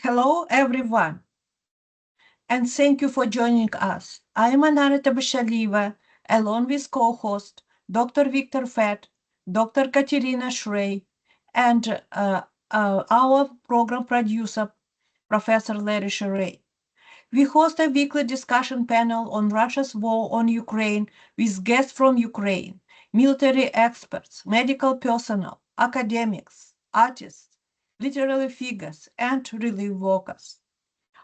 Hello, everyone, and thank you for joining us. I am Anarita Bashaliva, along with co-host Dr. Victor Fett, Dr. Katerina Shrey, and our program producer, Professor Larry Shrey. We host a weekly discussion panel on Russia's war on Ukraine with guests from Ukraine, military experts, medical personnel, academics, artists, literary figures, and relief workers.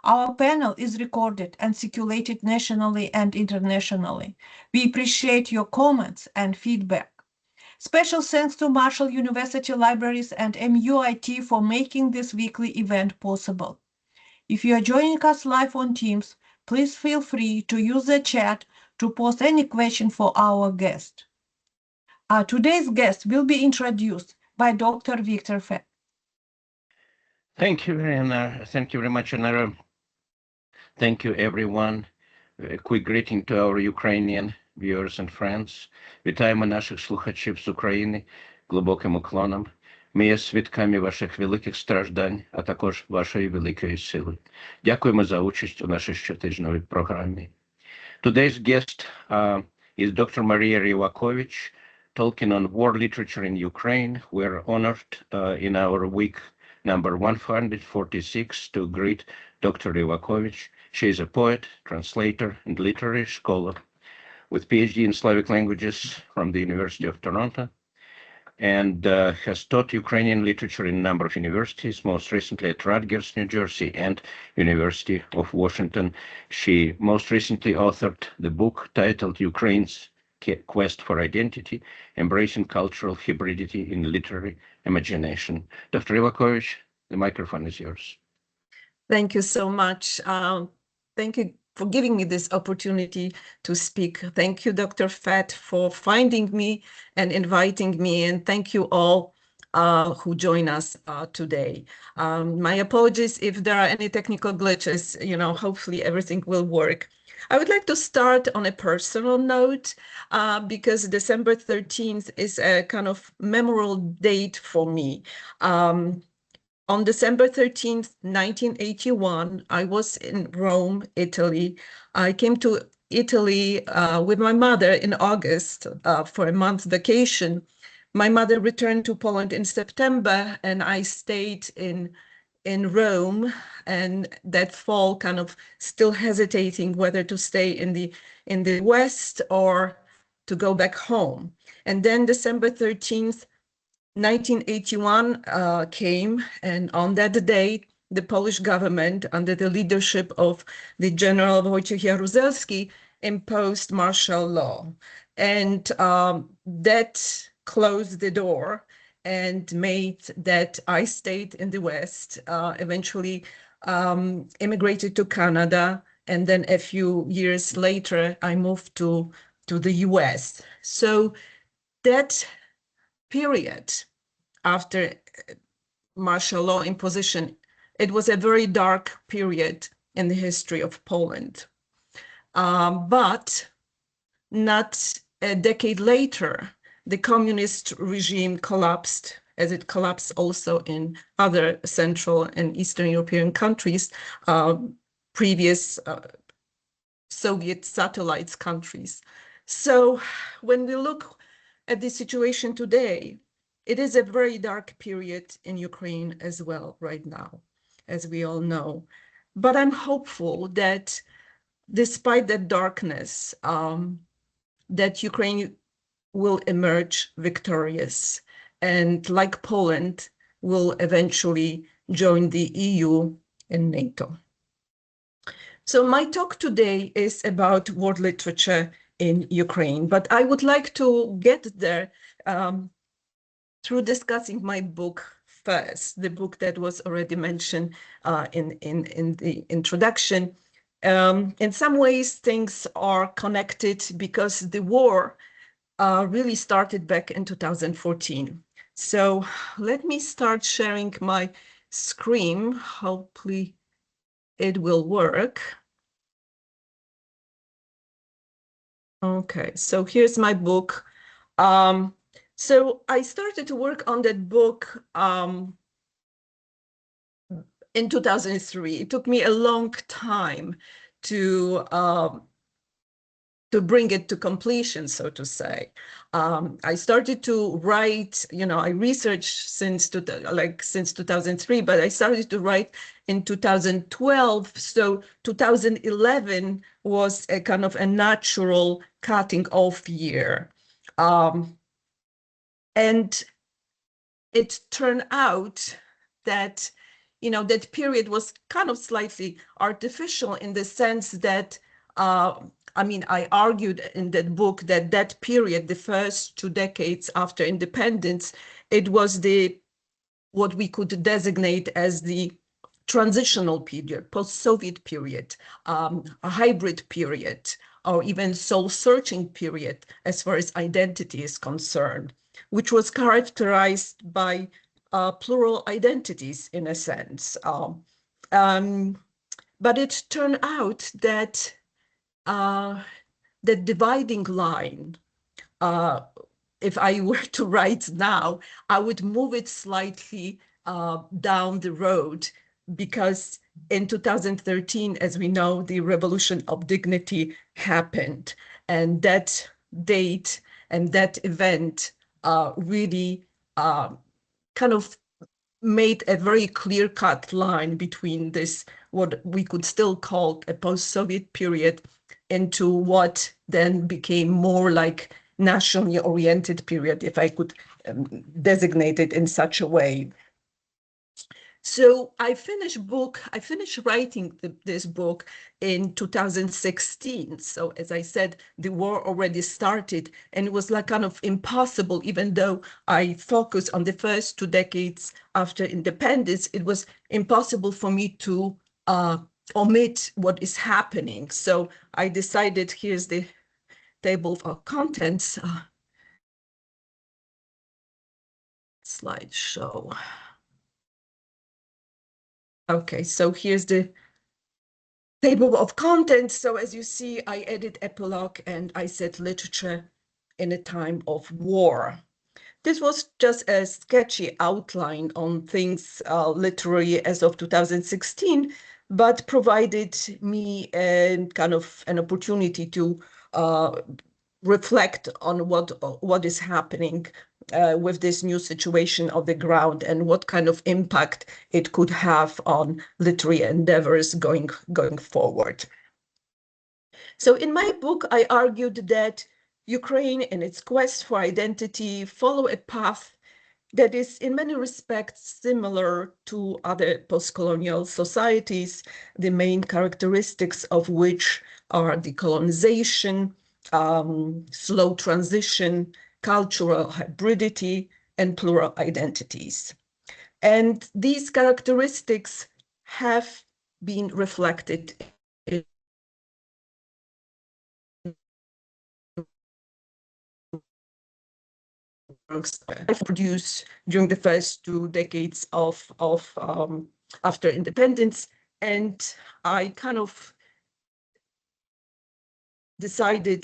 Our panel is recorded and circulated nationally and internationally. We appreciate your comments and feedback. Special thanks to Marshall University Libraries and MUIT for making this weekly event possible. If you are joining us live on Teams, please feel free to use the chat to post any question for our guest. Today's guest will be introduced by Dr. Victor Fett. Thank you very much, Anara. Thank you, everyone. A quick greeting to our Ukrainian viewers and friends. Вітаємо наших слухачів з України глибоким уклоном. Ми є свідками ваших великих страждань, а також вашої великої сили. Дякуємо за участь у нашій щотижневій програмі. Today's guest is Dr. Maria Rewakowicz, talking on war literature in Ukraine. We're honored in our week number 146 to greet Dr. Rewakowicz. She is a poet, translator, and literary scholar with PhD in Slavic languages from the University of Toronto, and has taught Ukrainian literature in a number of universities, most recently at Rutgers, New Jersey, and University of Washington. She most recently authored the book titled Ukraine's Quest for Identity, Embracing Cultural Hybridity in Literary Imagination. Dr. Rewakowicz, the microphone is yours. Thank you so much. Thank you for giving me this opportunity to speak. Thank you, Dr. Fett, for finding me and inviting me, and thank you all who join us today. My apologies if there are any technical glitches. Hopefully everything will work. I would like to start on a personal note because December 13th is a kind of memorable date for me. On December 13th, 1981, I was in Rome, Italy. I came to Italy with my mother in August for a month vacation. My mother returned to Poland in September, and I stayed in Rome, and that fall kind of still hesitating whether to stay in the West or to go back home. And then December 13th, 1981 came, and on that day, the Polish government, under the leadership of the General Wojciech Jaruzelski, imposed martial law. And that closed the door and made that I stayed in the West, eventually immigrated to Canada, and then a few years later, I moved to the US. So that period after martial law imposition, it was a very dark period in the history of Poland. But not a decade later, the communist regime collapsed, as it collapsed also in other Central and Eastern European countries, previous Soviet satellites countries. So when we look at the situation today, it is a very dark period in Ukraine as well right now, as we all know. But I'm hopeful that despite that darkness, that Ukraine will emerge victorious, and like Poland, will eventually join the EU and NATO. So my talk today is about world literature in Ukraine, but I would like to get there through discussing my book first, the book that was already mentioned in the introduction. In some ways, things are connected because the war really started back in 2014. So let me start sharing my screen. Hopefully it will work. Okay, so here's my book. So I started to work on that book in 2003. It took me a long time to bring it to completion, so to say. I started to write, I researched since 2003, but I started to write in 2012. So 2011 was a kind of a natural cutting off year. And it turned out that, that period was kind of slightly artificial in the sense that, I argued in that book that that period, the first 2 decades after independence, it was what we could designate as the transitional period, post-Soviet period, a hybrid period, or even soul-searching period as far as identity is concerned, which was characterized by plural identities in a sense. But it turned out that the dividing line, if I were to write now, I would move it slightly down the road, because in 2013, as we know, the Revolution of Dignity happened, and that date and that event really kind of made a very clear-cut line between this, what we could still call a post-Soviet period, into what then became more like nationally oriented period, if I could designate it in such a way. So I finished writing this book in 2016. So as I said, the war already started, and it was like kind of impossible, even though I focused on the first 2 decades after independence, it was impossible for me to omit what is happening. So I decided, here's the table of contents, slideshow. Okay, so here's the table of contents. So as you see, I added epilogue and I said literature in a time of war. This was just a sketchy outline on things literary as of 2016, but provided me a kind of an opportunity to reflect on what is happening with this new situation of the ground and what kind of impact it could have on literary endeavors going forward. So in my book, I argued that Ukraine, in its quest for identity, follow a path that is in many respects similar to other post-colonial societies, the main characteristics of which are decolonization, slow transition, cultural hybridity, and plural identities. And these characteristics have been reflected in works I've produced during the first 2 decades after independence. And I kind of decided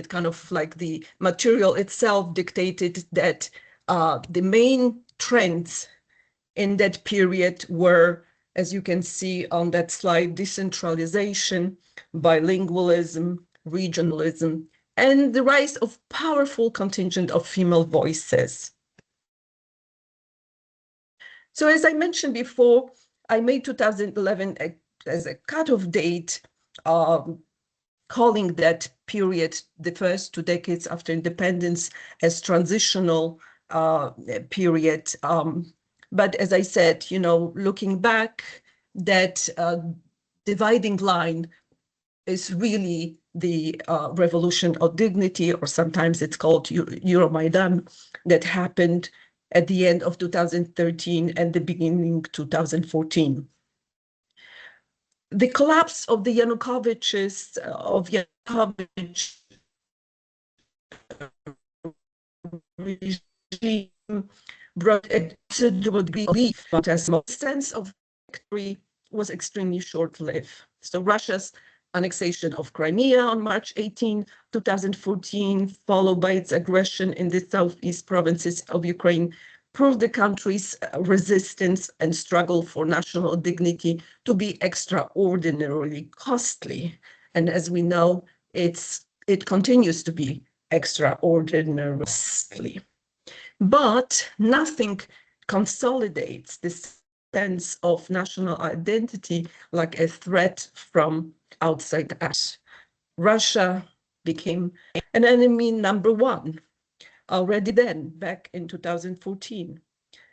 kind of like the material itself dictated that the main trends in that period were, as you can see on that slide, decentralization, bilingualism, regionalism, and the rise of powerful contingent of female voices. So as I mentioned before, I made 2011 as a cutoff date, calling that period, the first 2 decades after independence, as transitional period. But as I said, looking back, that dividing line is really the Revolution of Dignity, or sometimes it's called Euromaidan, that happened at the end of 2013 and the beginning of 2014. The collapse of the Yanukovych regime brought a considerable relief, but as a sense of victory was extremely short-lived. So Russia's annexation of Crimea on March 18, 2014, followed by its aggression in the southeast provinces of Ukraine, proved the country's resistance and struggle for national dignity to be extraordinarily costly. And as we know, it continues to be extraordinarily costly. But nothing consolidates this sense of national identity like a threat from outside us. Russia became an enemy number one already then, back in 2014,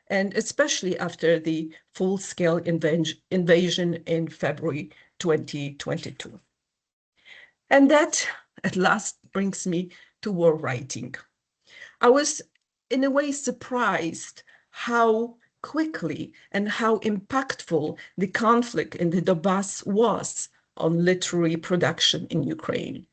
and especially after the full-scale invasion in February 2022. And that, at last, brings me to war writing. I was, in a way, surprised how quickly and how impactful the conflict in the Donbass was on literary production in Ukraine.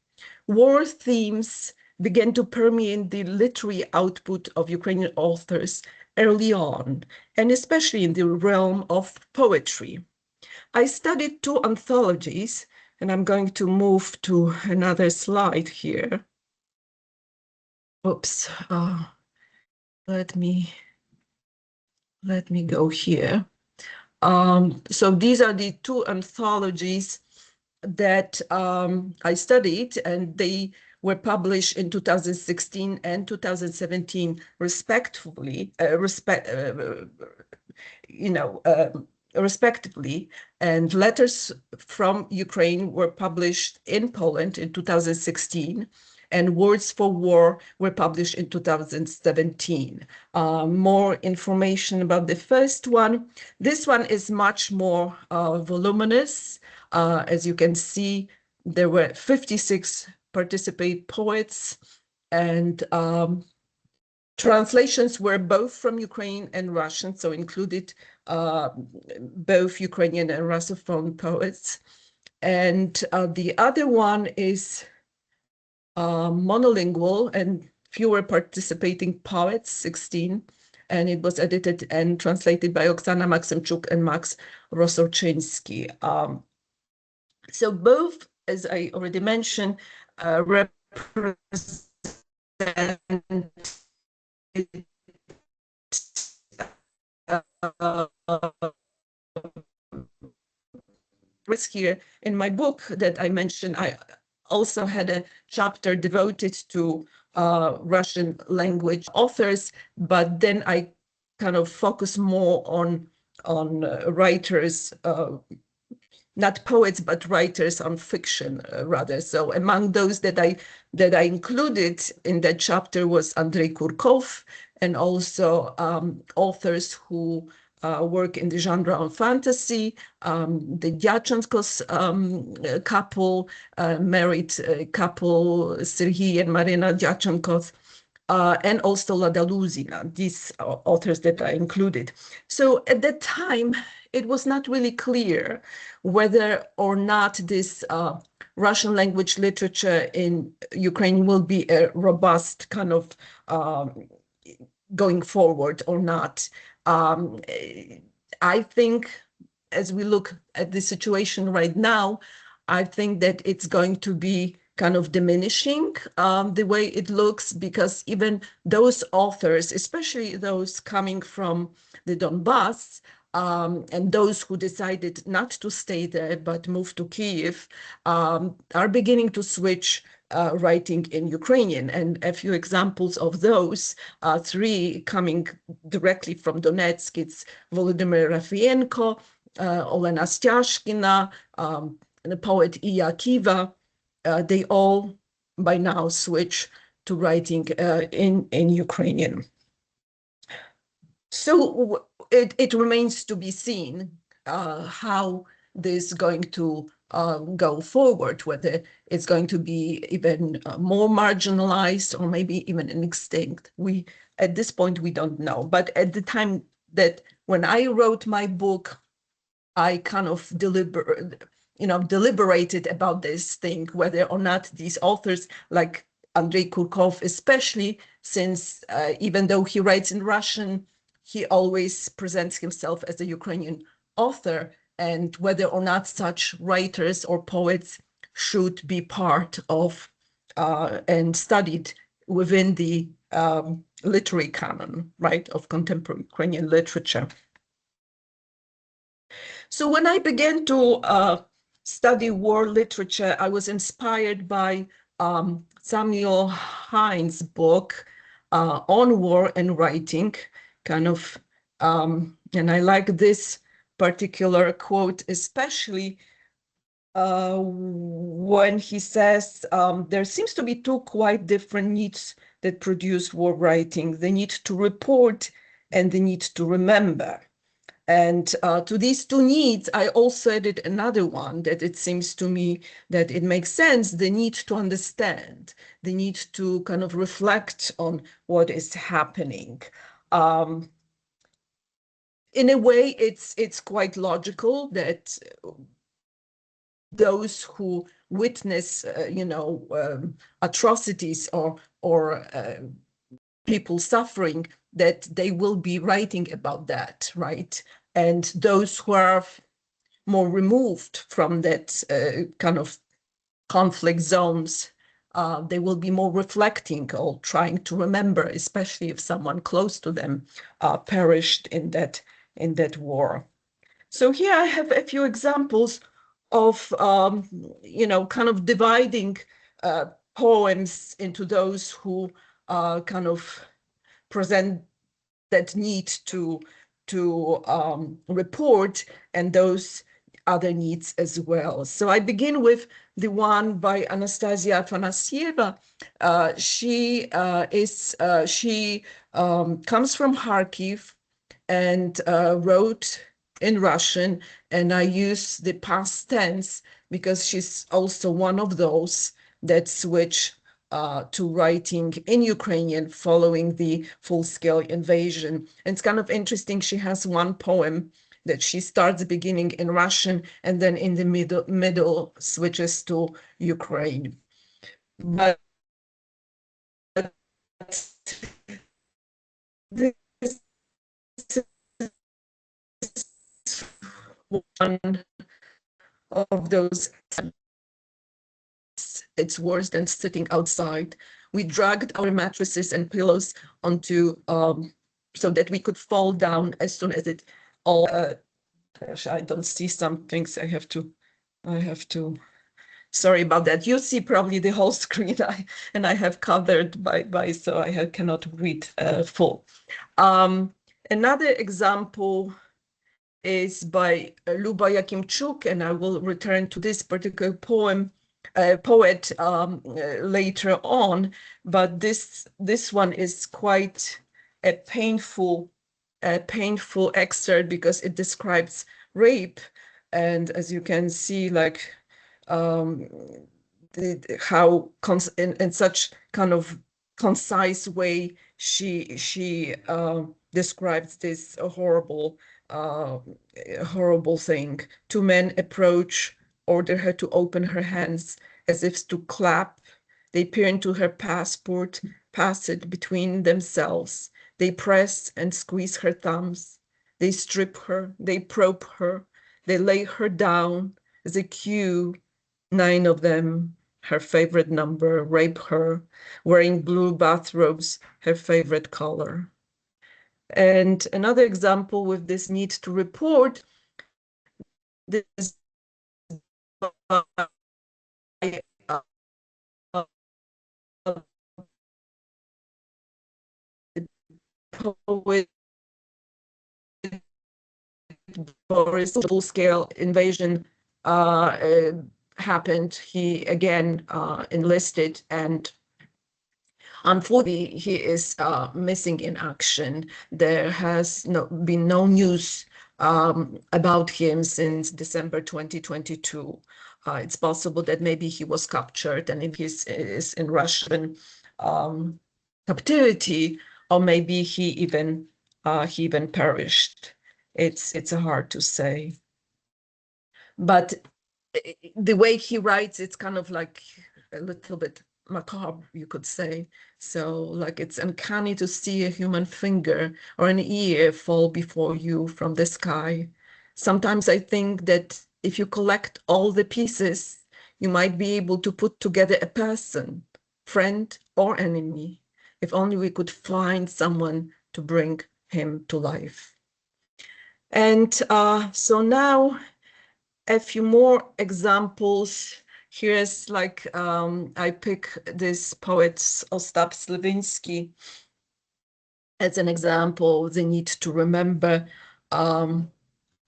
War themes began to permeate the literary output of Ukrainian authors early on, and especially in the realm of poetry. I studied two anthologies, and I'm going to move to another slide here. Oops, let me go here. So these are the two anthologies that I studied, and they were published in 2016 and 2017, respectively. Respectively, and Letters from Ukraine were published in Poland in 2016, and Words for War were published in 2017. More information about the first one. This one is much more voluminous. As you can see, there were 56 participant poets, and translations were both from Ukraine and Russian, so included both Ukrainian and Russophone poets. And the other one is monolingual and fewer participating poets, 16, and it was edited and translated by Oksana Maksymchuk and Max Rosorczyński. So both, as I already mentioned, represent risk here. In my book that I mentioned, I also had a chapter devoted to Russian language authors, but then I kind of focus more on writers, not poets, but writers on fiction, rather. So among those that I included in that chapter was Andrei Kurkov, and also authors who work in the genre of fantasy, the Dyachenkos couple, married couple, Sergei and Marina Dyachenkov, and also Lada Luzina, these authors that I included. So at that time, it was not really clear whether or not this Russian language literature in Ukraine will be a robust kind of going forward or not. I think, as we look at the situation right now, I think that it's going to be kind of diminishing the way it looks, because even those authors, especially those coming from the Donbass, and those who decided not to stay there but move to Kyiv, are beginning to switch writing in Ukrainian. And a few examples of those, three coming directly from Donetsk, it's Volodymyr Rafienko, Olena Styashkina, and the poet Iya Kiva. They all by now switch to writing in Ukrainian. So it remains to be seen how this is going to go forward, whether it's going to be even more marginalized or maybe even extinct. At this point, we don't know. But at the time that when I wrote my book, I kind of deliberated about this thing, whether or not these authors like Andrei Kurkov, especially since even though he writes in Russian, he always presents himself as a Ukrainian author, and whether or not such writers or poets should be part of and studied within the literary canon, right, of contemporary Ukrainian literature. So when I began to study war literature, I was inspired by Samuel Hines' book on war and writing, and I like this particular quote, especially when he says there seems to be two quite different needs that produce war writing: the need to report and the need to remember. And to these two needs, I also added another one, that it seems to me that it makes sense: the need to understand, the need to kind of reflect on what is happening. In a way, it's quite logical that those who witness, atrocities or people suffering, that they will be writing about that, right? And those who are more removed from that kind of conflict zones, they will be more reflecting or trying to remember, especially if someone close to them perished in that war. So here I have a few examples of, kind of dividing poems into those who kind of present that need to report, and those other needs as well. So I begin with the one by Anastasia Afanasieva. She comes from Kharkiv and wrote in Russian, and I use the past tense because she's also one of those that switch to writing in Ukrainian following the full-scale invasion. And it's kind of interesting, she has one poem that she starts beginning in Russian and then in the middle switches to Ukraine. But this one of those, it's worse than sitting outside. We dragged our mattresses and pillows onto so that we could fall down as soon as it all gosh, I don't see some things. I have to sorry about that. You see probably the whole screen, and I have covered by so I cannot read full. Another example is by Luba Yakimchuk, and I will return to this particular poet later on, but this one is quite a painful excerpt because it describes rape, and as you can see, like how in such kind of concise way she describes this horrible thing. Two men approach, order her to open her hands as if to clap. They peer into her passport, pass it between themselves. They press and squeeze her thumbs. They strip her, they probe her, they lay her down as a cue. 9 of them, her favorite number, rape her, wearing blue bathrobes, her favorite color. And another example with this need to report, this poet Boris, full-scale invasion happened. He again enlisted, and unfortunately he is missing in action. There has been no news about him since December 2022. It's possible that maybe he was captured and he is in Russian captivity, or maybe he even perished. It's hard to say. But the way he writes, it's kind of like a little bit macabre, you could say. So like it's uncanny to see a human finger or an ear fall before you from the sky. Sometimes I think that if you collect all the pieces, you might be able to put together a person, friend or enemy. if only we could find someone to bring him to life. And so now a few more examples. Here's like, I pick this poet Ostap Slivinsky as an example, the need to remember. I'm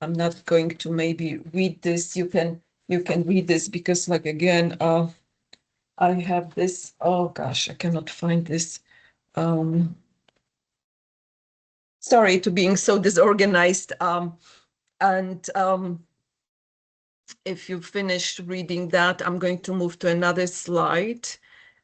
not going to maybe read this. You can read this because, like, again, I have this. Oh gosh, I cannot find this. Sorry to being so disorganized. If you finished reading that, I'm going to move to another slide.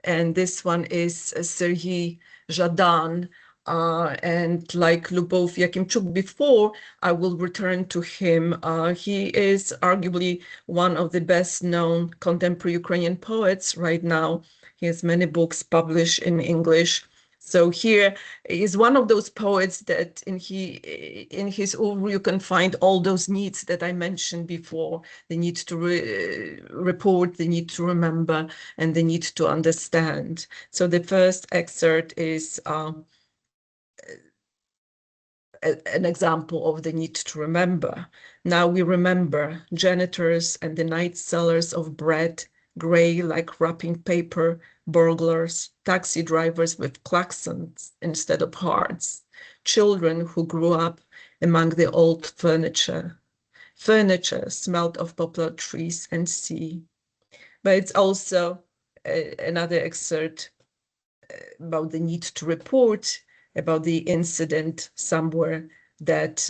And this one is Serhiy Zhadan. And like Lyubov Yakimchuk before, I will return to him. He is arguably one of the best known contemporary Ukrainian poets right now. He has many books published in English. So here is one of those poets that in his oeuvre you can find all those needs that I mentioned before: the need to report, the need to remember, and the need to understand. So the first excerpt is an example of the need to remember. Now we remember janitors and the night sellers of bread, gray like wrapping paper, burglars, taxi drivers with klaxons instead of hearts, children who grew up among the old furniture. Furniture smelled of poplar trees and sea. But it's also another excerpt about the need to report, about the incident somewhere that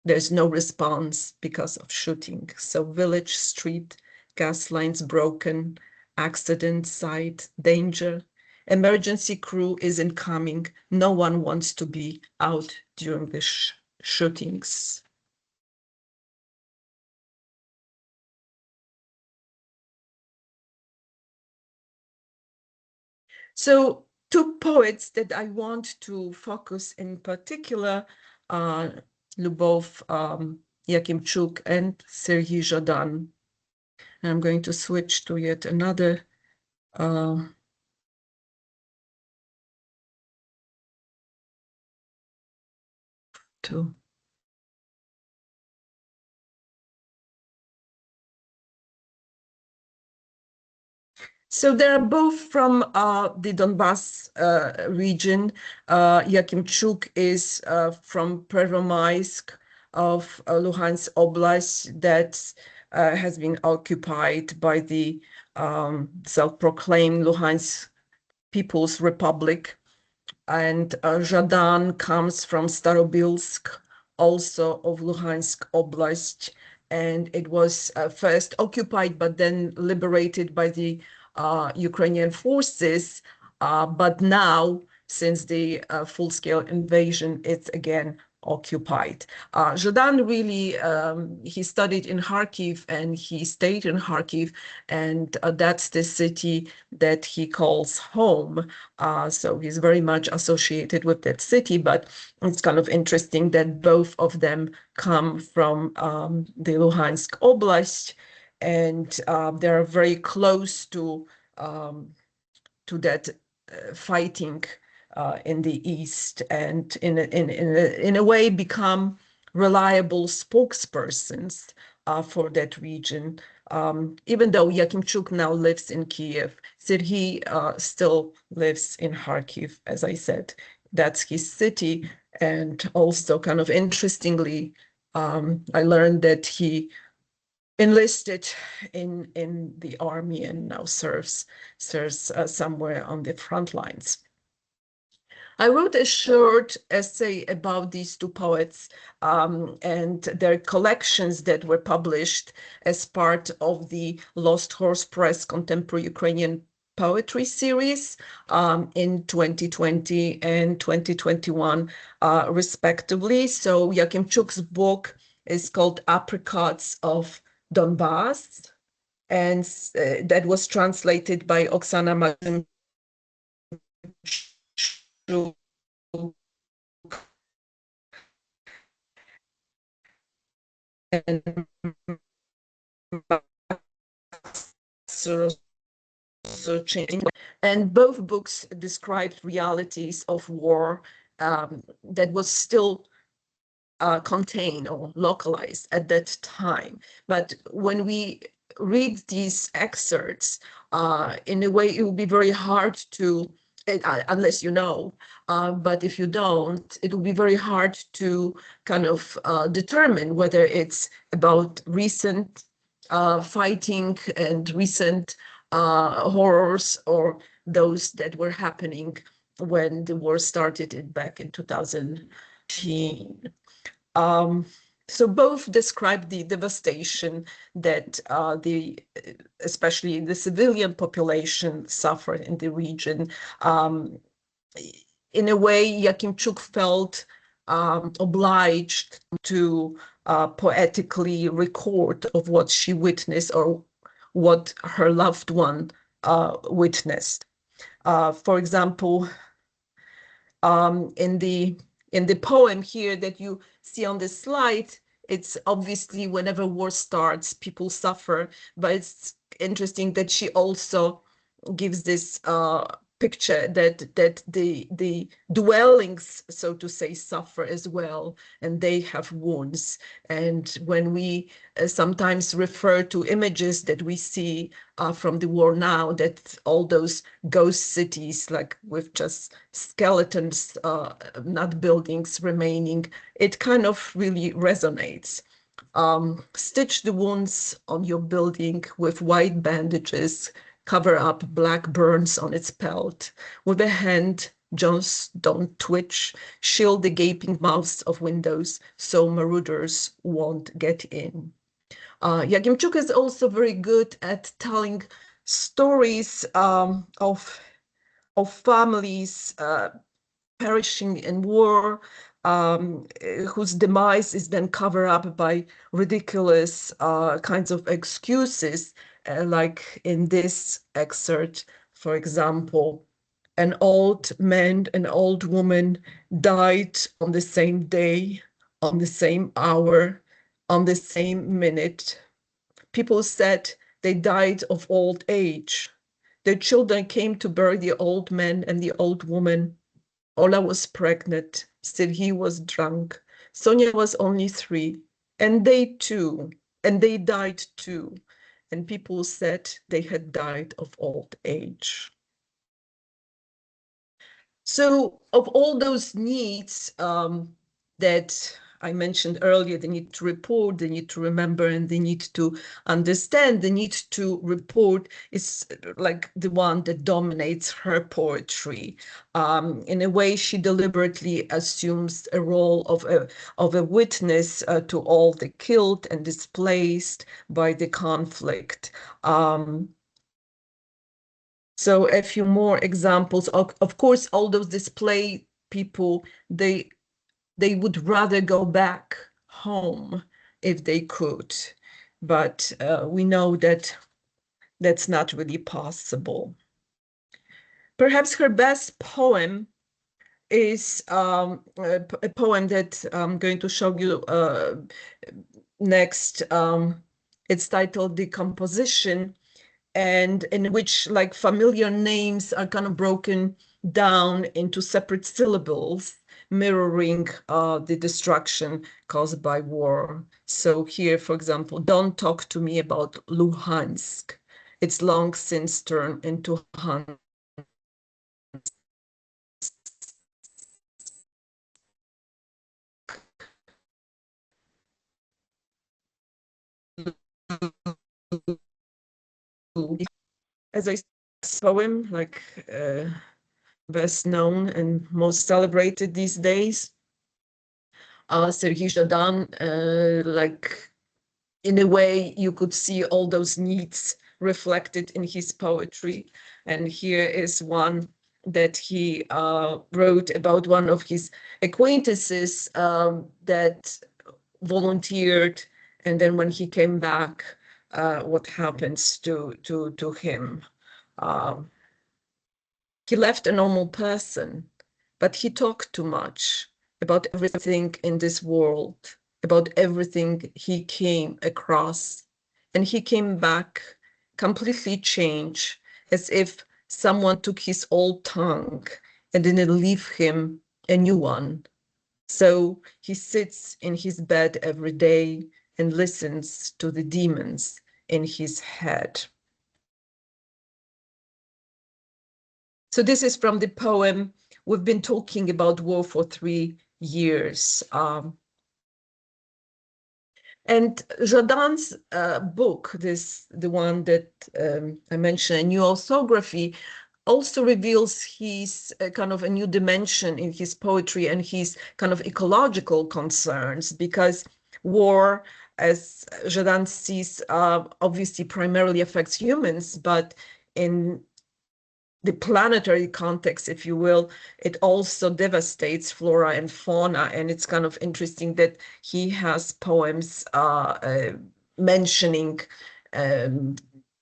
there's no response because of shooting. So village street, gas lines broken, accident site, danger. Emergency crew isn't coming. No one wants to be out during the shootings. So two poets that I want to focus in particular are Lyubov Yakimchuk and Serhiy Zhadan. And I'm going to switch to yet another to So they're both from the Donbas region. Yakimchuk is from Pervomaisk of Luhansk Oblast that has been occupied by the self-proclaimed Luhansk People's Republic. And Zhadan comes from Starobilsk, also of Luhansk Oblast. And it was first occupied, but then liberated by the Ukrainian forces. But now, since the full-scale invasion, it's again occupied. Zhadan really, he studied in Kharkiv and he stayed in Kharkiv, and that's the city that he calls home. So he's very much associated with that city, but it's kind of interesting that both of them come from the Luhansk Oblast, and they're very close to that fighting in the East, and in a way become reliable spokespersons for that region. Even though Yakimchuk now lives in Kiev, Serhiy still lives in Kharkiv, as I said. That's his city. And also, kind of interestingly, I learned that he enlisted in the army and now serves somewhere on the front lines. I wrote a short essay about these two poets and their collections that were published as part of the Lost Horse Press Contemporary Ukrainian Poetry series in 2020 and 2021, respectively. So Yakimchuk's book is called Apricots of Donbas, and that was translated by Oksana Mazimchuk and also changed. And both books described realities of war that was still contained or localized at that time. But when we read these excerpts, in a way, it will be very hard to, unless you know, but if you don't, it will be very hard to kind of determine whether it's about recent fighting and recent horrors or those that were happening when the war started back in 2010. So both describe the devastation that especially the civilian population suffered in the region. In a way, Yakimchuk felt obliged to poetically record of what she witnessed or what her loved one witnessed. For example, in the poem here that you see on this slide, it's obviously whenever war starts, people suffer, but it's interesting that she also gives this picture that the dwellings, so to say, suffer as well, and they have wounds. And when we sometimes refer to images that we see from the war now, that all those ghost cities, like with just skeletons, not buildings remaining, it kind of really resonates. Stitch the wounds on your building with white bandages, cover up black burns on its pelt. With a hand, just don't twitch, shield the gaping mouths of windows so marauders won't get in. Yakimchuk is also very good at telling stories of families perishing in war, whose demise is then covered up by ridiculous kinds of excuses, like in this excerpt, for example, an old man, an old woman died on the same day, on the same hour, on the same minute. People said they died of old age. Their children came to bury the old man and the old woman. Ola was pregnant, still he was drunk. Sonia was only 3, and they died too. And people said they had died of old age. So of all those needs that I mentioned earlier, the need to report, the need to remember, and the need to understand, the need to report is like the one that dominates her poetry. In a way, she deliberately assumes a role of a witness to all the killed and displaced by the conflict. So a few more examples. Of course, all those displaced people, they would rather go back home if they could, but we know that that's not really possible. Perhaps her best poem is a poem that I'm going to show you next. It's titled Decomposition, and in which like familiar names are kind of broken down into separate syllables, mirroring the destruction caused by war. So here, for example, don't talk to me about Luhansk. It's long since turned into Hun. As I poem, like best known and most celebrated these days. Serhii Zhadan, like in a way you could see all those needs reflected in his poetry. And here is one that he wrote about one of his acquaintances that volunteered, and then when he came back, what happens to him. He left a normal person, but he talked too much about everything in this world, about everything he came across. And he came back completely changed, as if someone took his old tongue and didn't leave him a new one. So he sits in his bed every day and listens to the demons in his head. So this is from the poem. We've been talking about war for 3 years. And Jordan's book, the one that I mentioned, A New Orthography, also reveals his kind of a new dimension in his poetry and his kind of ecological concerns, because war, as Jordan sees, obviously primarily affects humans, but in the planetary context, if you will, it also devastates flora and fauna. And it's kind of interesting that he has poems mentioning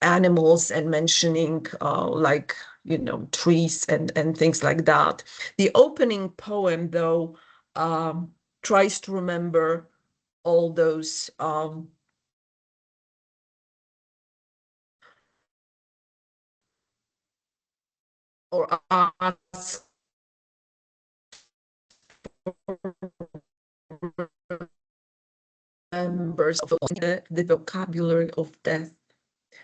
animals and mentioning like, you know, trees and things like that. The opening poem, though, tries to remember all those or ask members of the vocabulary of death,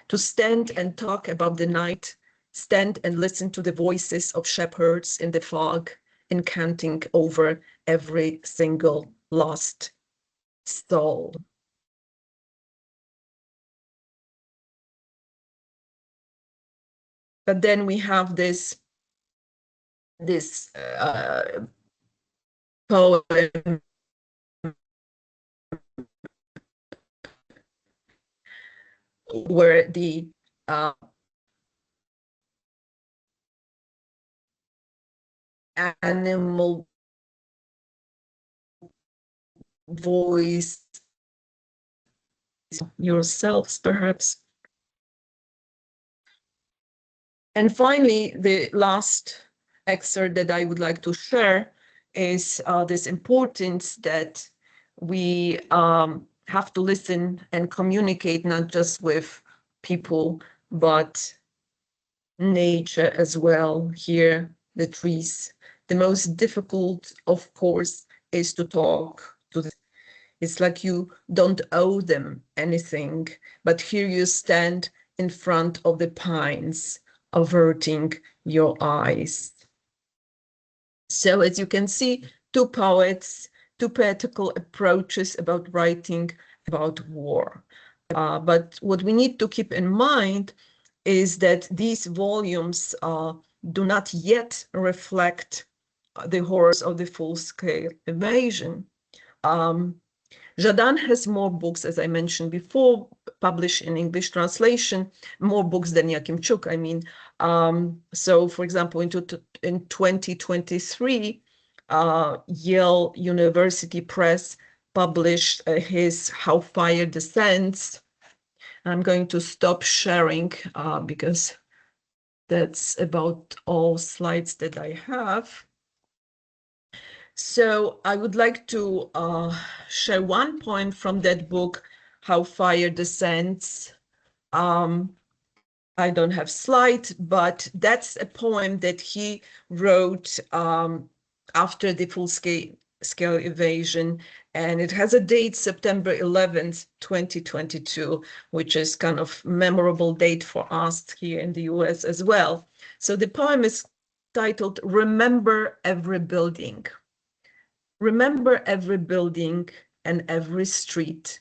to stand and talk about the night, stand and listen to the voices of shepherds in the fog, encanting over every single lost soul. But then we have this poem where the animal voice, yourselves perhaps. And finally, the last excerpt that I would like to share is this importance that we have to listen and communicate not just with people, but nature as well. Here, the trees. The most difficult, of course, is to talk to them. It's like you don't owe them anything, but here you stand in front of the pines, averting your eyes. So as you can see, two poets, two poetical approaches about writing about war. But what we need to keep in mind is that these volumes do not yet reflect the horrors of the full-scale invasion. Jordan has more books, as I mentioned before, published in English translation, more books than Yakimchuk, I mean. So, for example, in 2023, Yale University Press published his How Fire Descends. I'm going to stop sharing because that's about all slides that I have. So I would like to share one point from that book, How Fire Descends. I don't have slides, but that's a poem that he wrote after the full-scale invasion, and it has a date, September 11th, 2022, which is kind of memorable date for us here in the US as well. So the poem is titled, Remember Every Building. Remember every building and every street,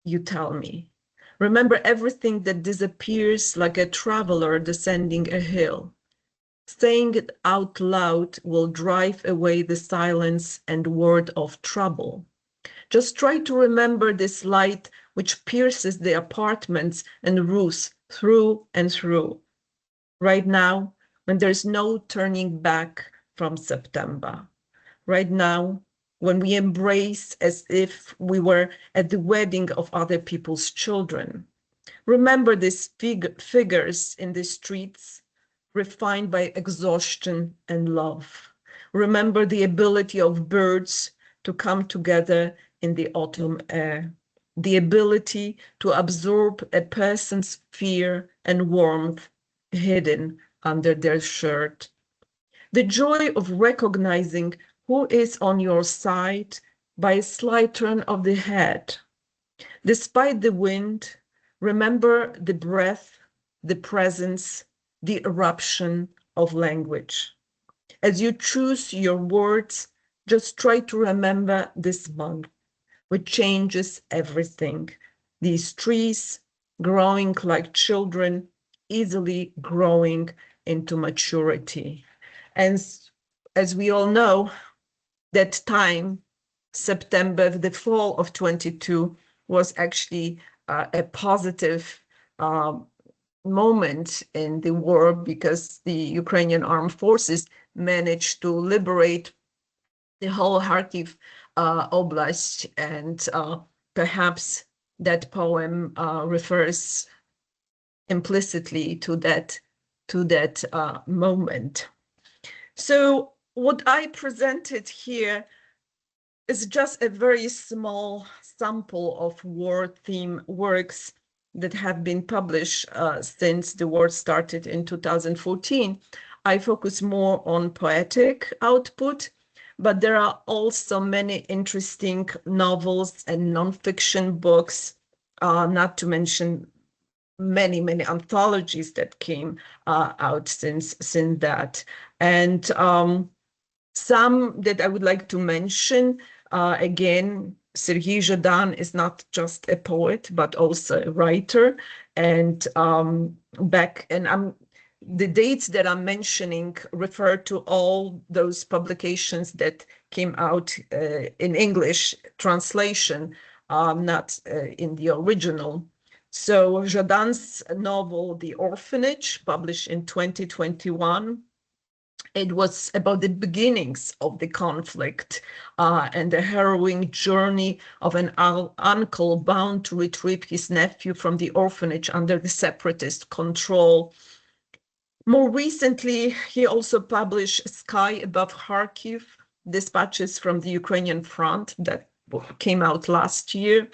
you tell me. Remember everything that disappears like a traveler descending a hill. Saying it out loud will drive away the silence and word of trouble. Just try to remember this light which pierces the apartments and roofs through and through. Right now, when there's no turning back from September. Right now, when we embrace as if we were at the wedding of other people's children. Remember these figures in the streets, refined by exhaustion and love. Remember the ability of birds to come together in the autumn air, the ability to absorb a person's fear and warmth hidden under their shirt. The joy of recognizing who is on your side by a slight turn of the head. Despite the wind, remember the breath, the presence, the eruption of language. As you choose your words, just try to remember this month, which changes everything. These trees growing like children, easily growing into maturity. And as we all know, that time, September, the fall of 22, was actually a positive moment in the war, because the Ukrainian armed forces managed to liberate the whole Kharkiv Oblast, and perhaps that poem refers implicitly to that moment. So what I presented here is just a very small sample of war theme works that have been published since the war started in 2014. I focus more on poetic output, but there are also many interesting novels and nonfiction books, not to mention many anthologies that came out since that. And some that I would like to mention, again, Sergei Zhadan is not just a poet, but also a writer. And the dates that I'm mentioning refer to all those publications that came out in English translation, not in the original. So Zhadan's novel, The Orphanage, published in 2021, it was about the beginnings of the conflict and the harrowing journey of an uncle bound to retrieve his nephew from the orphanage under the separatist control. More recently, he also published Sky Above Kharkiv, Dispatches from the Ukrainian Front, that came out last year.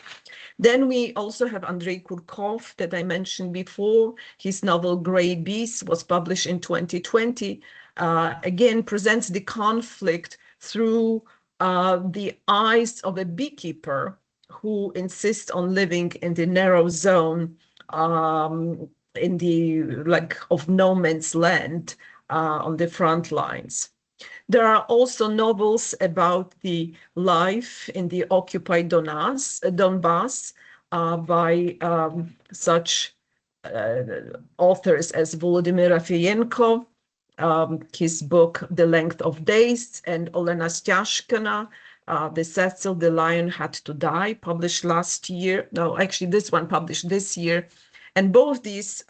Then we also have Andrei Kurkov that I mentioned before. His novel Grey Beasts was published in 2020. Again, presents the conflict through the eyes of a beekeeper who insists on living in the narrow zone in the of no man's land on the front lines. There are also novels about the life in the occupied Donbass by such authors as Volodymyr Rafieyenko, his book The Length of Days, and Olena Styashkina, The Cecil the Lion Had to Die, published last year. No, actually this one published this year. And both these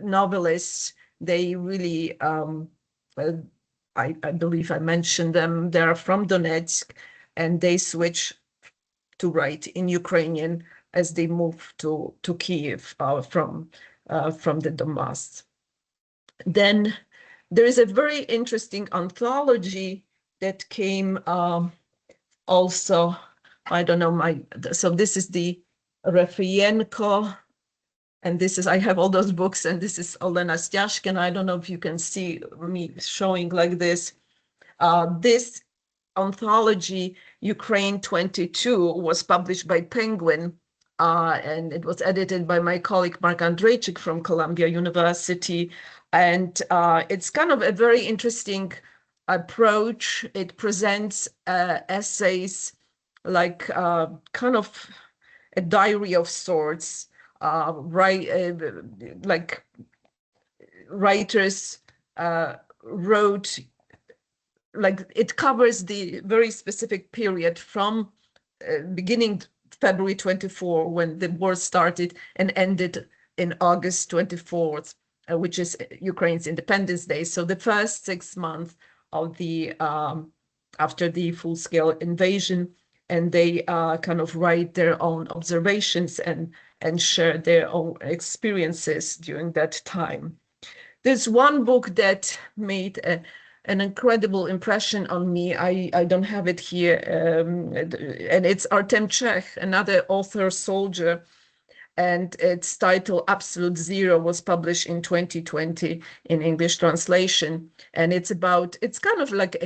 novelists, they really, I believe I mentioned them, they're from Donetsk, and they switch to write in Ukrainian as they move to Kiev from the Donbass. Then there is a very interesting anthology that came also, I don't know, so this is the Rafieyenko, and this is, I have all those books, and this is Olena Styashkina. I don't know if you can see me showing like this. This anthology, Ukraine 22, was published by Penguin, and it was edited by my colleague Mark Andrejczyk from Columbia University. And it's kind of a very interesting approach. It presents essays like kind of a diary of sorts, like writers wrote, like it covers the very specific period from beginning February 24, when the war started, and ended in August 24th, which is Ukraine's Independence Day. So the first 6 months of the after the full-scale invasion, and they kind of write their own observations and share their own experiences during that time. There's one book that made an incredible impression on me. I don't have it here, and it's Artem Chekh, another author, soldier, and its title Absolute Zero was published in 2020 in English translation. And it's kind of like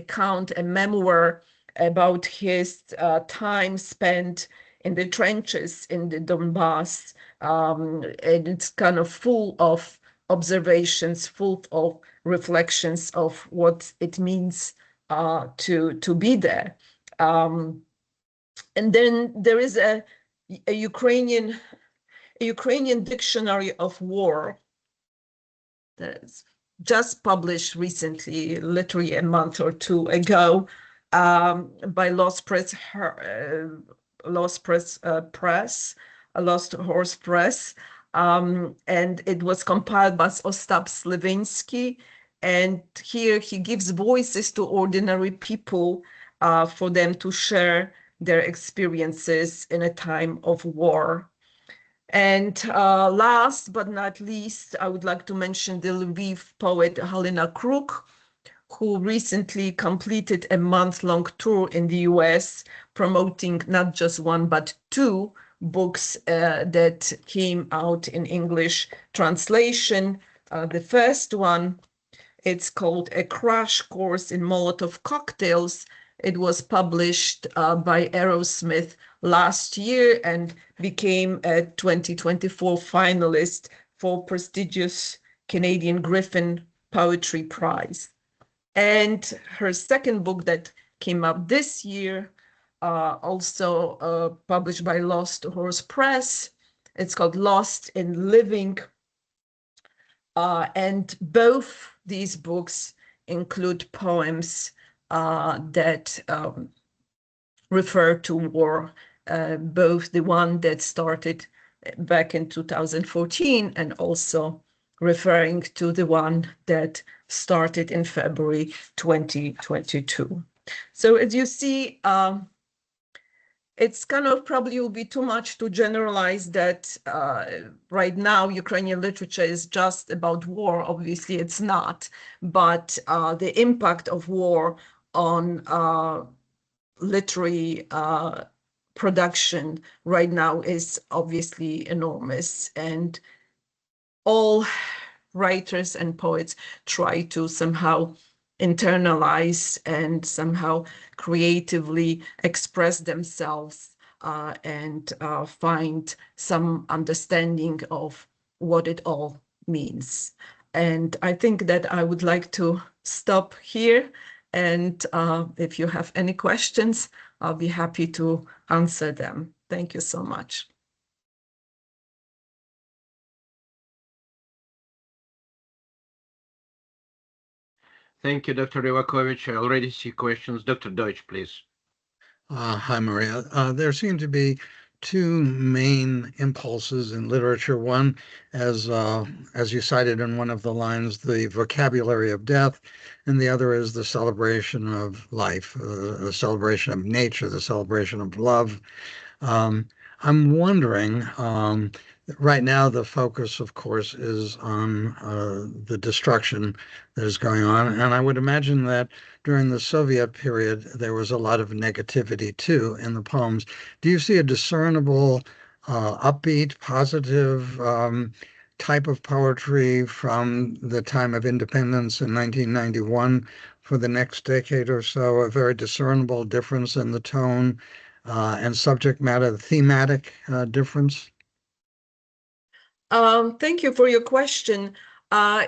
a memoir about his time spent in the trenches in the Donbass. And it's kind of full of observations, full of reflections of what it means to be there. And then there is a Ukrainian dictionary of war that's just published recently, literally a month or two ago, by Lost Horse Press, and it was compiled by Ostap Slivinsky. And here he gives voices to ordinary people for them to share their experiences in a time of war. And last but not least, I would like to mention the Lviv poet Halina Kruk, who recently completed a month-long tour in the US, promoting not just one, but two books that came out in English translation. The first one, it's called A Crash Course in Molotov Cocktails. It was published by Aerosmith last year and became a 2024 finalist for prestigious Canadian Griffin Poetry Prize. And her second book that came out this year, also published by Lost Horse Press, it's called Lost in Living. And both these books include poems that refer to war, both the one that started back in 2014 and also referring to the one that started in February 2022. So as you see, it's kind of probably will be too much to generalize that right now Ukrainian literature is just about war. Obviously, it's not. But the impact of war on literary production right now is obviously enormous. And all writers and poets try to somehow internalize and somehow creatively express themselves and find some understanding of what it all means. And I think that I would like to stop here. And if you have any questions, I'll be happy to answer them. Thank you so much. Thank you, Dr. Rewakowicz. I already see questions. Dr. Deutsch, please. Hi, Maria. There seem to be two main impulses in literature. One, as you cited in one of the lines, the vocabulary of death, and the other is the celebration of life, the celebration of nature, the celebration of love. I'm wondering, right now the focus, of course, is on the destruction that is going on. And I would imagine that during the Soviet period, there was a lot of negativity too in the poems. Do you see a discernible, upbeat, positive type of poetry from the time of independence in 1991 for the next decade or so, a very discernible difference in the tone and subject matter, the thematic difference? Thank you for your question.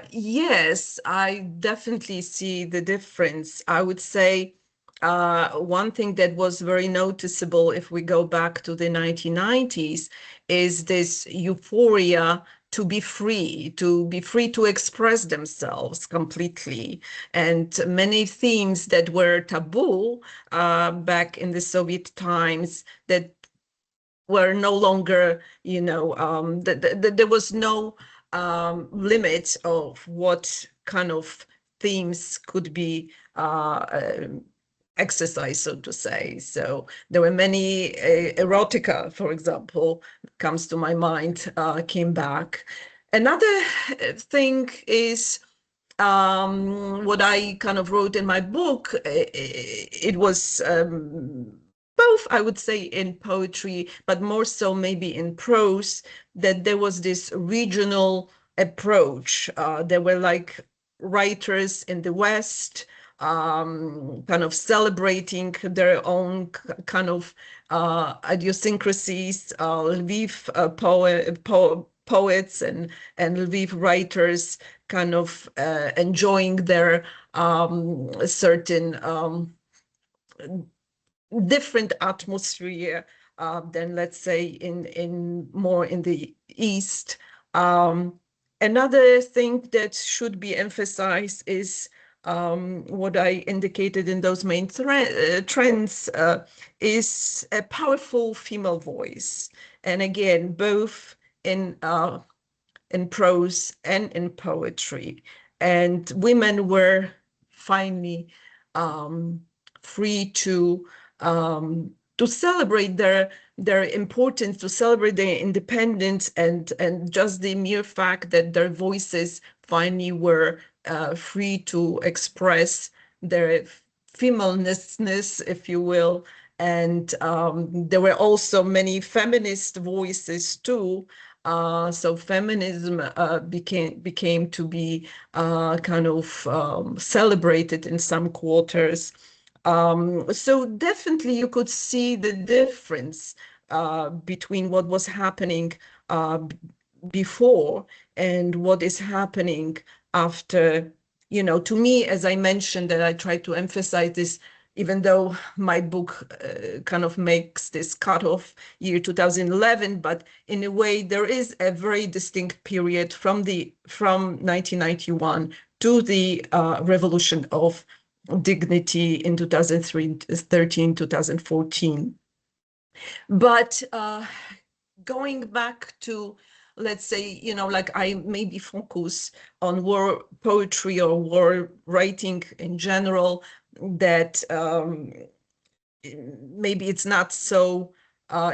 Yes, I definitely see the difference. I would say one thing that was very noticeable if we go back to the 1990s is this euphoria to be free to express themselves completely. And many themes that were taboo back in the Soviet times that were no longer, there was no limit of what kind of themes could be exercised, so to say. So there were many erotica, for example, comes to my mind, came back. Another thing is what I kind of wrote in my book. It was both, I would say, in poetry, but more so maybe in prose, that there was this regional approach. There were like writers in the West, kind of celebrating their own kind of idiosyncrasies, Lviv poets and Lviv writers kind of enjoying their certain different atmosphere than, let's say, in more in the East. Another thing that should be emphasized is what I indicated in those main trends is a powerful female voice. And again, both in prose and in poetry. And women were finally free to celebrate their importance, to celebrate their independence, and just the mere fact that their voices finally were free to express their femaleness, if you will. And there were also many feminist voices too. So feminism became to be kind of celebrated in some quarters. So definitely you could see the difference between what was happening before and what is happening after. You know, to me, as I mentioned, that I try to emphasize this, even though my book kind of makes this cutoff year 2011, but in a way there is a very distinct period from 1991 to the revolution of dignity in 2013, 2014. But going back to, let's say, you know, like I maybe focus on war poetry or war writing in general, that maybe it's not so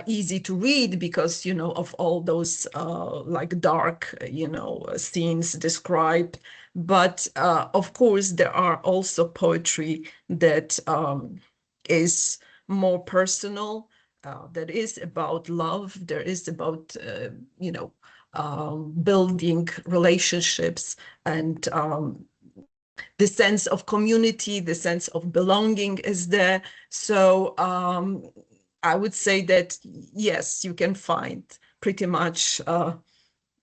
easy to read because, you know, of all those like dark, you know, scenes described. But of course, there are also poetry that is more personal, that is about love, there is about, you know, building relationships and the sense of community, the sense of belonging is there. So I would say that, yes, you can find pretty much,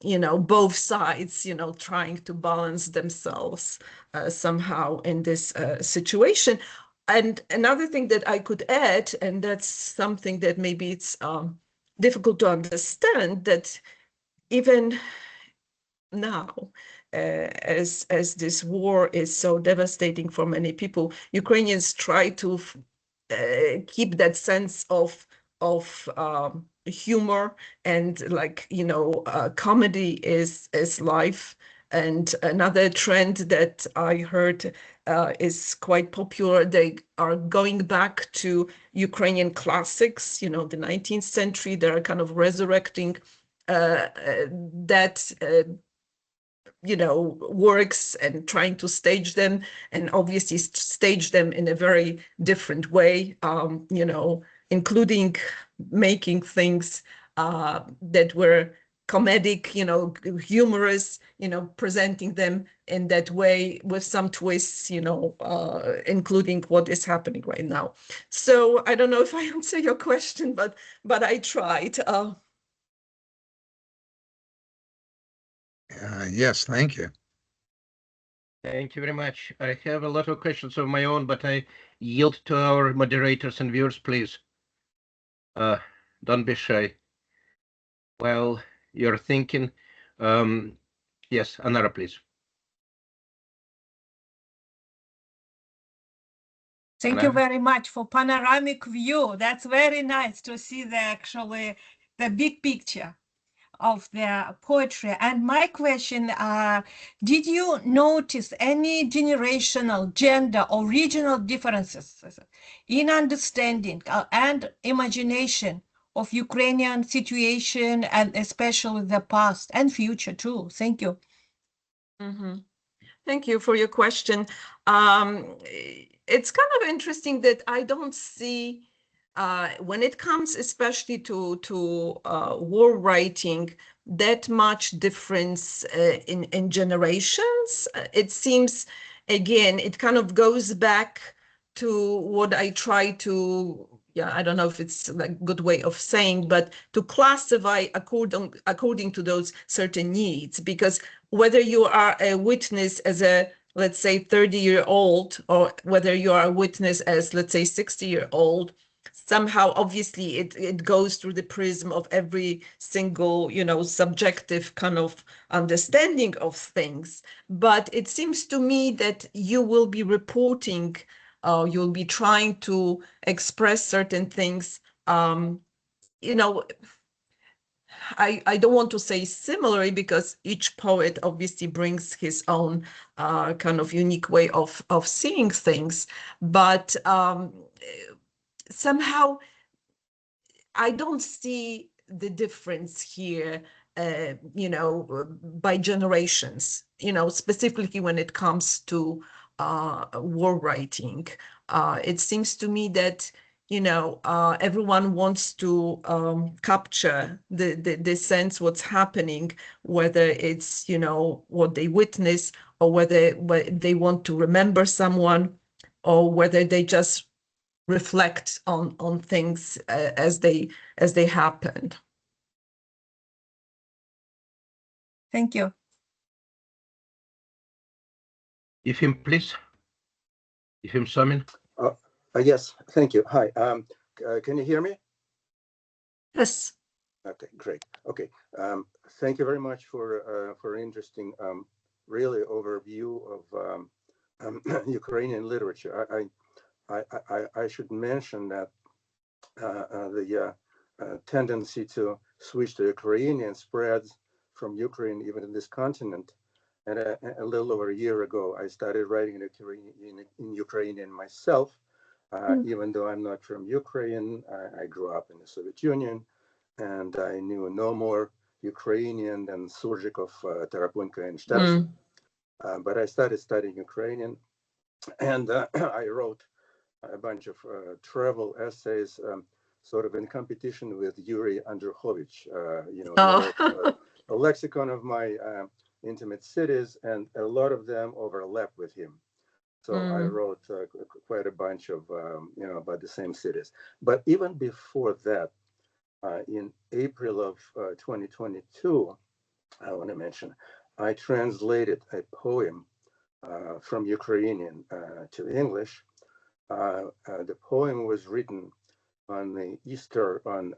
you know, both sides, you know, trying to balance themselves somehow in this situation. And another thing that I could add, and that's something that maybe it's difficult to understand, that even now, as this war is so devastating for many people, Ukrainians try to keep that sense of humor, and, like, you know, comedy is life. And another trend that I heard is quite popular. They are going back to Ukrainian classics, you know, the 19th century. They're kind of resurrecting that you know, works and trying to stage them, and obviously stage them in a very different way, you know, including making things that were comedic, you know, humorous, you know, presenting them in that way with some twists, you know, including what is happening right now. So I don't know if I answer your question, but I tried. Yes, thank you. Thank you very much. I have a lot of questions of my own, but I yield to our moderators and viewers, please. Don't be shy. While you're thinking, yes, Anara, please. Thank you very much for panoramic view. That's very nice to see the big picture of the poetry. And my question, did you notice any generational, gender, or regional differences in understanding and imagination of Ukrainian situation, and especially the past and future too? Thank you. Mm-hmm. Thank you for your question. It's kind of interesting that I don't see when it comes especially to war writing, that much difference in generations, it seems, again, it kind of goes back to what I try to, yeah, I don't know if it's a good way of saying, but to classify according to those certain needs, because whether you are a witness as a, let's say, 30-year-old, or whether you are a witness as, let's say, 60-year-old, somehow, obviously, it goes through the prism of every single, subjective kind of understanding of things. But it seems to me that you will be reporting, you'll be trying to express certain things, I don't want to say similarly, because each poet obviously brings his own kind of unique way of seeing things. But somehow I don't see the difference here, by generations, specifically when it comes to war writing. It seems to me that, everyone wants to capture the sense what's happening, whether it's, what they witness, or whether they want to remember someone, or whether they just reflect on things as they happen. Thank you. Efim, please. Efim Somin. Yes, thank you. Hi, can you hear me? Yes. Okay, great. Okay, thank you very much for interesting, really overview of Ukrainian literature. I should mention that the tendency to switch to Ukrainian spreads from Ukraine even in this continent. And a little over a year ago, I started writing in Ukrainian myself, even though I'm not from Ukraine. I grew up in the Soviet Union, and I knew no more Ukrainian than Surzhikov, Tarapunka, and Shtarshin. But I started studying Ukrainian, and I wrote a bunch of travel essays, sort of in competition with Yuri Andrukhovich, a lexicon of my intimate cities, and a lot of them overlap with him. So I wrote quite a bunch of, about the same cities. But even before that, in April of 2022, I want to mention, I translated a poem from Ukrainian to English. The poem was written on the Easter, on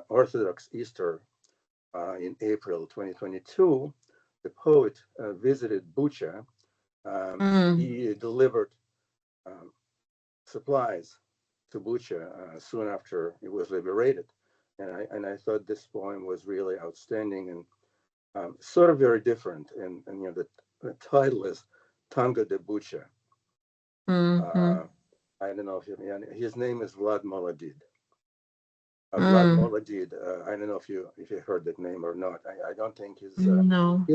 Orthodox Easter in April 2022. The poet visited Bucha. He delivered supplies to Bucha soon after it was liberated. And I thought this poem was really outstanding and sort of very different. And the title is Tango de Bucha. I don't know if his name is Vlad Molodid. Vlad Molodid. I don't know if you heard that name or not. I don't think he's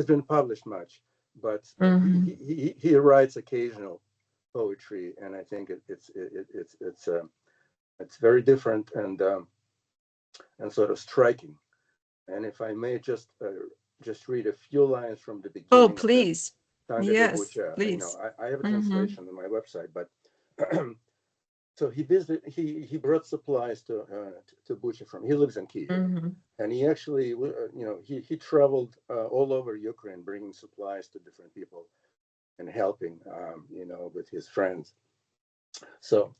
been published much, but he writes occasional poetry, and I think it's very different and sort of striking. And if I may just read a few lines from the beginning. Oh, please. Yes, please. I have a translation on my website, but so he visited. He brought supplies to Bucha from. He lives in Kyiv, and he actually, he traveled all over Ukraine, bringing supplies to different people and helping, with his friends. So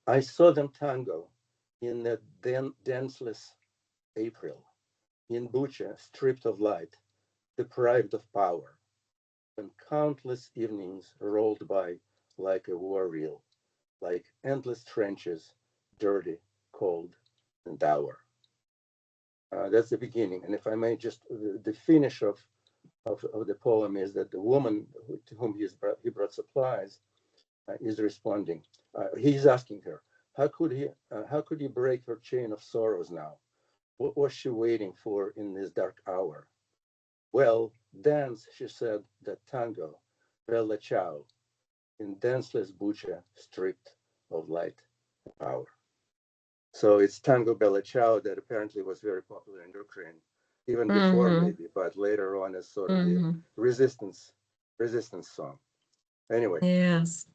I saw them tango in the danceless April in Bucha, stripped of light, deprived of power, when countless evenings rolled by like a war reel, like endless trenches, dirty, cold, and dour. That's the beginning. And if I may, just the finish of the poem is that the woman to whom he brought supplies is responding. He's asking her, how could he break her chain of sorrows now? What was she waiting for in this dark hour? Well, dance, she said, that tango, bella ciao, in danceless Bucha, stripped of light and power. So it's Tango Bella Ciao that apparently was very popular in Ukraine, even before maybe, but later on as sort of the resistance song. Anyway. Yes.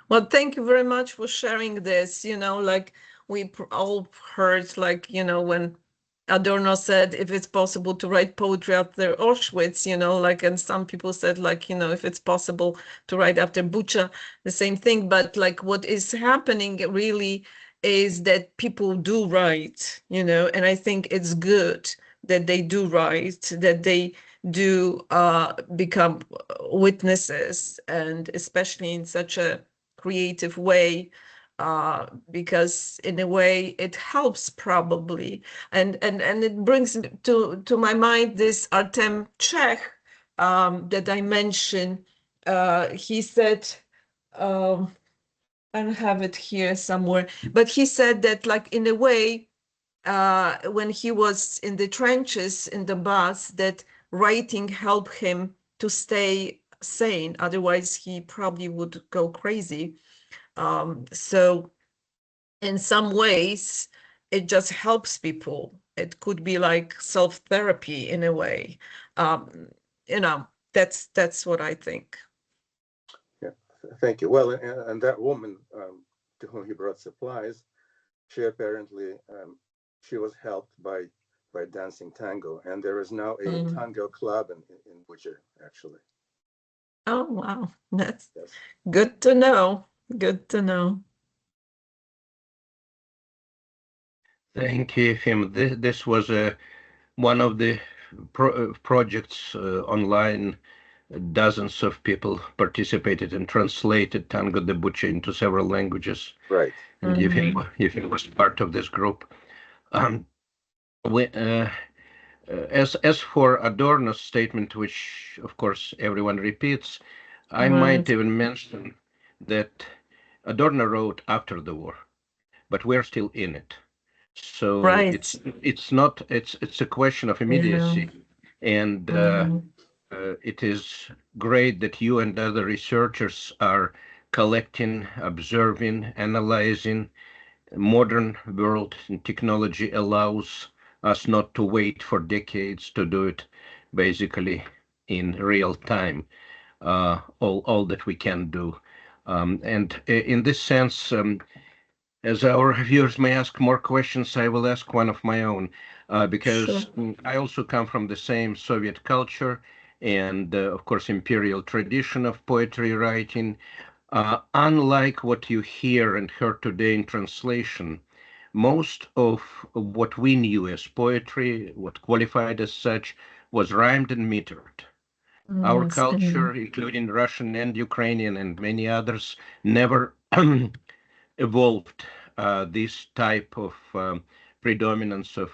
Well, thank you very much for sharing this. Like we all heard, like, when Adorno said, if it's possible to write poetry after Auschwitz, like, and some people said, like, if it's possible to write after Bucha, the same thing. But like what is happening really is that people do write, and I think it's good that they do write, that they do become witnesses, and especially in such a creative way, because in a way it helps probably, and it brings to my mind this Artem Czech that I mentioned. He said, I don't have it here somewhere, but he said that, like, in a way, when he was in the trenches in the bus, that writing helped him to stay sane, otherwise he probably would go crazy. So in some ways, it just helps people. It could be like self-therapy in a way. That's what I think. Yeah, thank you. Well, and that woman to whom he brought supplies, she apparently she was helped by dancing tango, and there is now a tango club in Bucha, actually. Oh, wow. That's Yes. good to know. Good to know. Thank you, Fim. This was one of the projects online. Dozens of people participated and translated Tango de Bucha into several languages. Right. And Yefim was part of this group. As for Adorno's statement, which of course everyone repeats, I might even mention that Adorno wrote after the war, but we're still in it. So it's a question of immediacy, and it is great that you and other researchers are collecting, observing, analyzing. Modern world and technology allows us not to wait for decades to do it, basically in real time, all that we can do. And in this sense, as our viewers may ask more questions, I will ask one of my own, because I also come from the same Soviet culture and, of course, imperial tradition of poetry writing. Unlike what you hear and heard today in translation, most of what we knew as poetry, what qualified as such, was rhymed and metered. Our culture, including Russian and Ukrainian and many others, never evolved this type of predominance of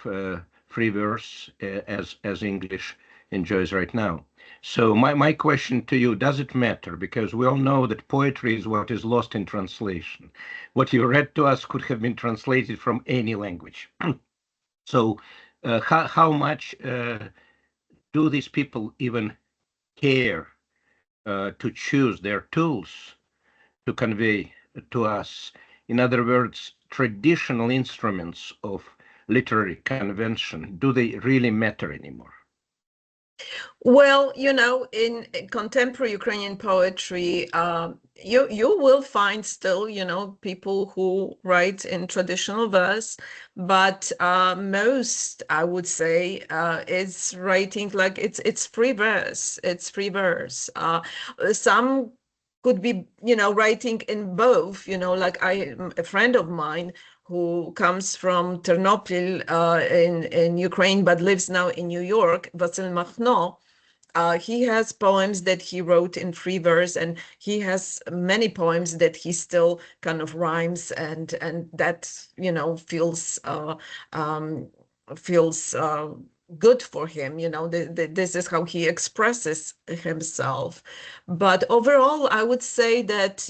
free verse as English enjoys right now. So my question to you, does it matter? Because we all know that poetry is what is lost in translation. What you read to us could have been translated from any language. So how much do these people even care to choose their tools to convey to us? In other words, traditional instruments of literary convention, do they really matter anymore? Well, in contemporary Ukrainian poetry, you will find still, people who write in traditional verse, but most, I would say, is writing like it's free verse. It's free verse. Some could be, writing in both. Like a friend of mine who comes from Ternopil in Ukraine, but lives now in New York, Vasil Machno. He has poems that he wrote in free verse, and he has many poems that he still kind of rhymes, and that feels good for him. This is how he expresses himself. But overall, I would say that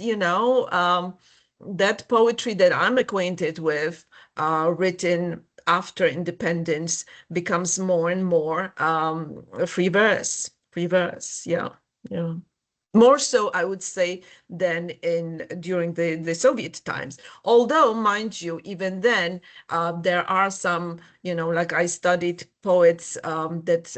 that poetry that I'm acquainted with, written after independence, becomes more and more free verse. Yeah. More so, I would say, than during the Soviet times. Although, mind you, even then, there are some, like I studied poets that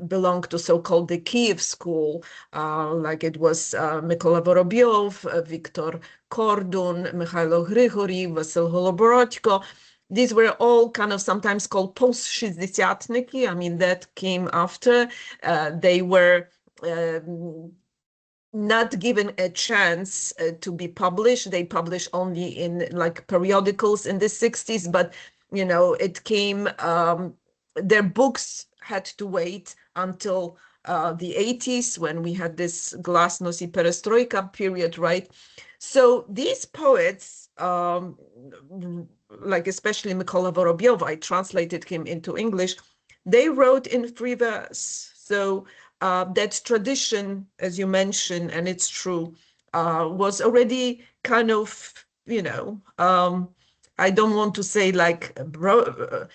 belong to so-called the Kiev school, like it was Mykola Vorobyov, Viktor Kordun, Mikhailo Grigoriev, Vasil Holoborodko. These were all kind of sometimes called post-shizdesyatniki. I mean, that came after. They were not given a chance to be published. They published only in like periodicals in the 60s, but it came, their books had to wait until the 80s when we had this glasnost i perestroika period, right? So these poets, like especially Mykola Vorobyov, I translated him into English, they wrote in free verse. So that tradition, as you mentioned, and it's true, was already kind of, I don't want to say like broke,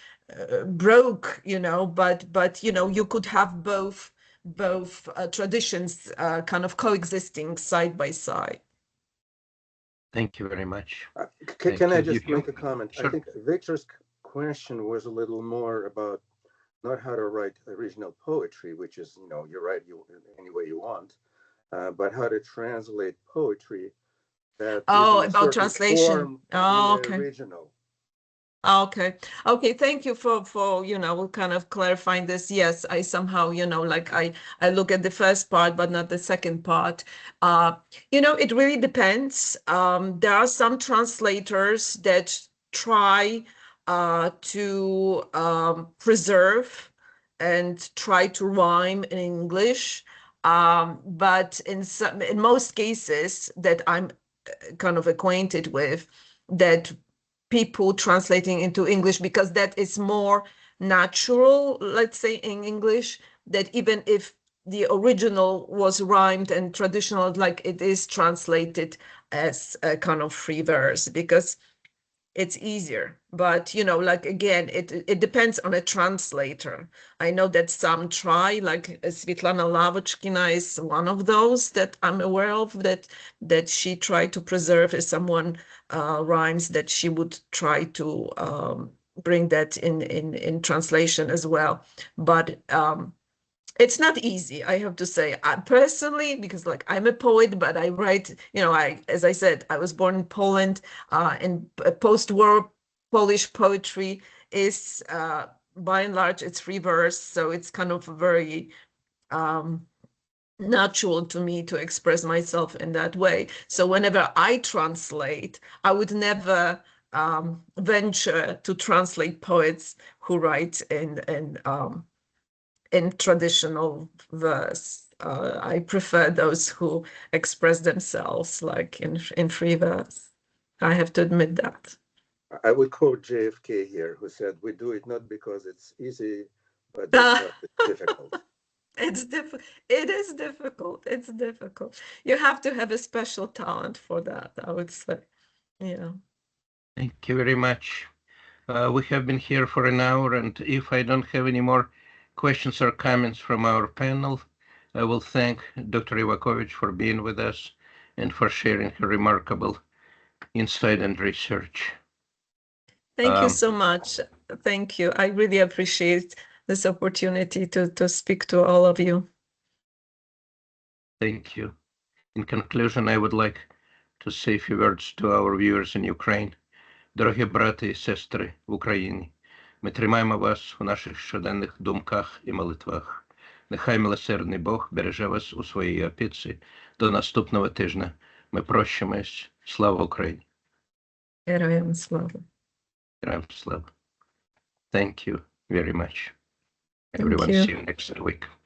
but you could have both traditions kind of coexisting side by side. Thank you very much. Can I just make a comment? Sure. I think Victor's question was a little more about not how to write original poetry, which is, you write any way you want, but how to translate poetry that about translation. Okay. Original. Okay. Thank you for kind of clarifying this. Yes, I somehow, like I look at the first part, but not the second part. It really depends. There are some translators that try to preserve and try to rhyme in English. But in most cases that I'm kind of acquainted with, that people translating into English, because that is more natural, let's say, in English, that even if the original was rhymed and traditional, like it is translated as a kind of free verse because it's easier. But like again, it depends on a translator. I know that some try, like Svetlana Lavochkina is one of those that I'm aware of, that she tried to preserve as someone rhymes, that she would try to bring that in translation as well. But it's not easy, I have to say. I personally, because like I'm a poet, but I write, as I said, I was born in Poland, and post-war Polish poetry is, by and large, it's free verse, so it's kind of very natural to me to express myself in that way. So whenever I translate, I would never venture to translate poets who write in traditional verse. I prefer those who express themselves like in free verse. I have to admit that. I would quote JFK here, who said, "We do it not because it's easy, but because it's difficult." It's difficult. It is difficult. It's difficult. You have to have a special talent for that, I would say. Yeah. Thank you very much. We have been here for an hour, and if I don't have any more questions or comments from our panel, I will thank Dr. Rewakowicz for being with us and for sharing her remarkable insight and research. Thank you so much. Thank you. I really appreciate this opportunity to speak to all of you. Thank you. In conclusion, I would like to say a few words to our viewers in Ukraine. Дорогі брати і сестри в Україні, ми тримаємо вас у наших щоденних думках і молитвах. Нехай милосердний Бог береже вас у своїй опіці. До наступного тижня. Ми прощаємось. Слава Україні! Героям слава! Героям слава! Thank you very much. Everyone, see you next week.